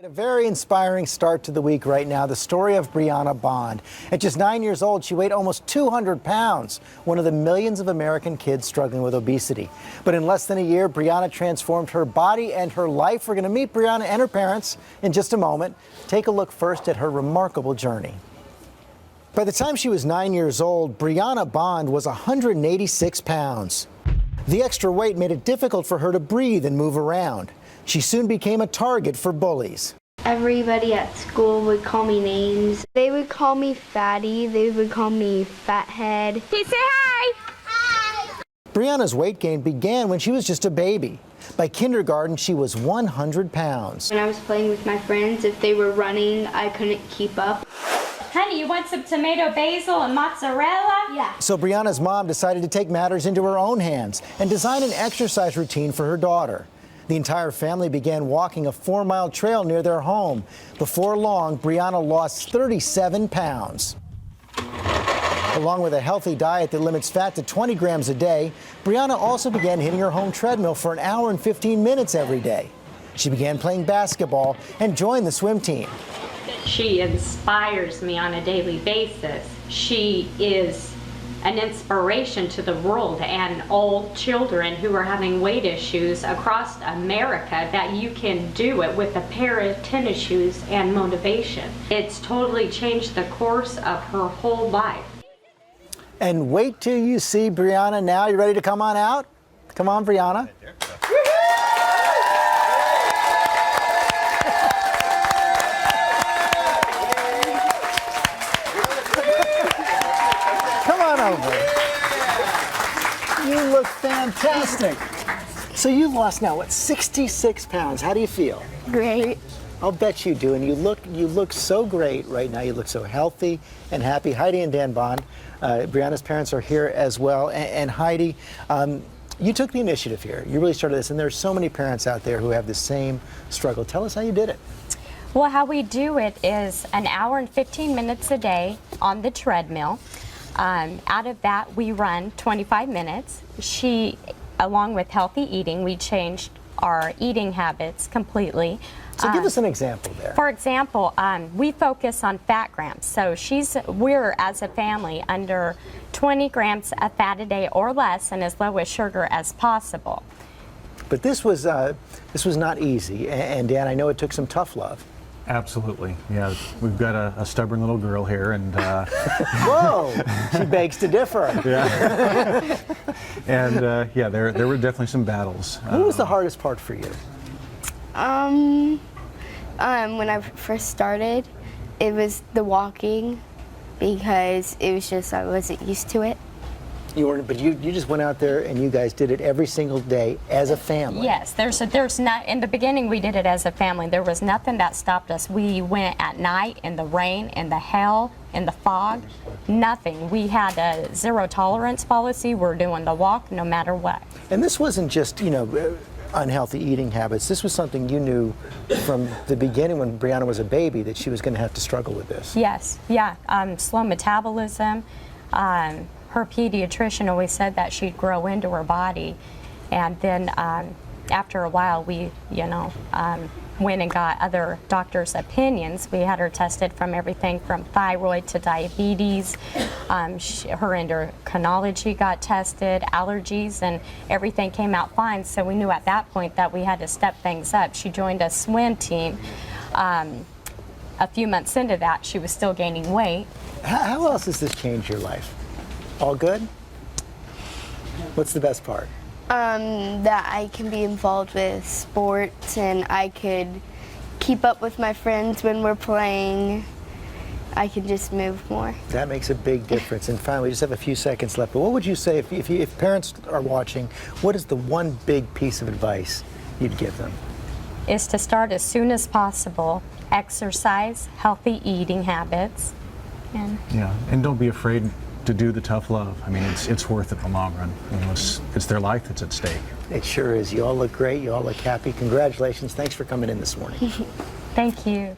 A very inspiring start to the week right now, the story of Brianna Bond. At just 9 years old, she weighed almost 200 pounds, one of the millions of American kids struggling with obesity. But in less than a year, Brianna transformed her body and her life. We're going to meet Brianna and her parents in just a moment. Take a look first at her remarkable journey. By the time she was 9 years old, Brianna Bond was 186 pounds. The extra weight made it difficult for her to breathe and move around. She soon became a target for bullies. Everybody at school would call me names. They would call me fatty. They would call me fathead. Hey, say hi! Hi! Brianna's weight gain began when she was just a baby. By kindergarten, she was 100 pounds. When I was playing with my friends, if they were running, I couldn't keep up. Honey, you want some tomato basil and mozzarella? Yeah. So Brianna's mom decided to take matters into her own hands and design an exercise routine for her daughter. The entire family began walking a 4-mile trail near their home. Before long, Brianna lost 37 pounds. Along with a healthy diet that limits fat to 20 grams a day, Brianna also began hitting her home treadmill for an hour and 15 minutes every day. She began playing basketball and joined the swim team. She inspires me on a daily basis. She is an inspiration to the world and all children who are having weight issues across America, that you can do it with a pair of tennis shoes and motivation. It's totally changed the course of her whole life. And wait till you see Brianna now. You ready to come on out? Come on, Brianna. Over. You look fantastic. So you lost now, what, 66 pounds. How do you feel? Great. I'll bet you do. And you look so great right now. You look so healthy and happy. Heidi and Dan Bond, Brianna's parents are here as well. And Heidi, you took the initiative here. You really started this. And there's so many parents out there who have the same struggle. Tell us how you did it. Well, how we do it is an hour and 15 minutes a day on the treadmill. Out of that, we run 25 minutes. Along with healthy eating, we changed our eating habits completely. So give us an example there. For example, we focus on fat grams. So we're, as a family, under 20 grams of fat a day or less, and as low as sugar as possible. But this was not easy. And Dan, I know it took some tough love. Absolutely, yeah. We've got a stubborn little girl here, and whoa, she begs to differ. Yeah, and yeah, there were definitely some battles. What was the hardest part for you? When I first started, it was the walking, because it was just I wasn't used to it. You weren't, but you just went out there and you guys did it every single day as a family. Yes, there's not, in the beginning we did it as a family. There was nothing that stopped us. We went at night, in the rain, in the hail, in the fog, nothing. We had a zero tolerance policy. We're doing the walk no matter what. And this wasn't just, unhealthy eating habits. This was something you knew from the beginning when Brianna was a baby, that she was going to have to struggle with this. Yes, yeah, slow metabolism. Her pediatrician always said that she'd grow into her body, and then after a while we went and got other doctors' opinions. We had her tested from everything from thyroid to diabetes. Her endocrinology got tested, allergies, and everything came out fine. So we knew at that point that we had to step things up. She joined a swim team. A few months into that, she was still gaining weight. How else has this changed your life? All good? What's the best part? That I can be involved with sports, and I could keep up with my friends when we're playing. I can just move more. That makes a big difference. And finally, we just have a few seconds left, but what would you say if parents are watching, what is the one big piece of advice you'd give them? Is to start as soon as possible, exercise, healthy eating habits. And don't be afraid to do the tough love. I mean, it's worth it in the long run. It's their life that's at stake. It sure is. You all look great. You all look happy. Congratulations. Thanks for coming in this morning. Thank you.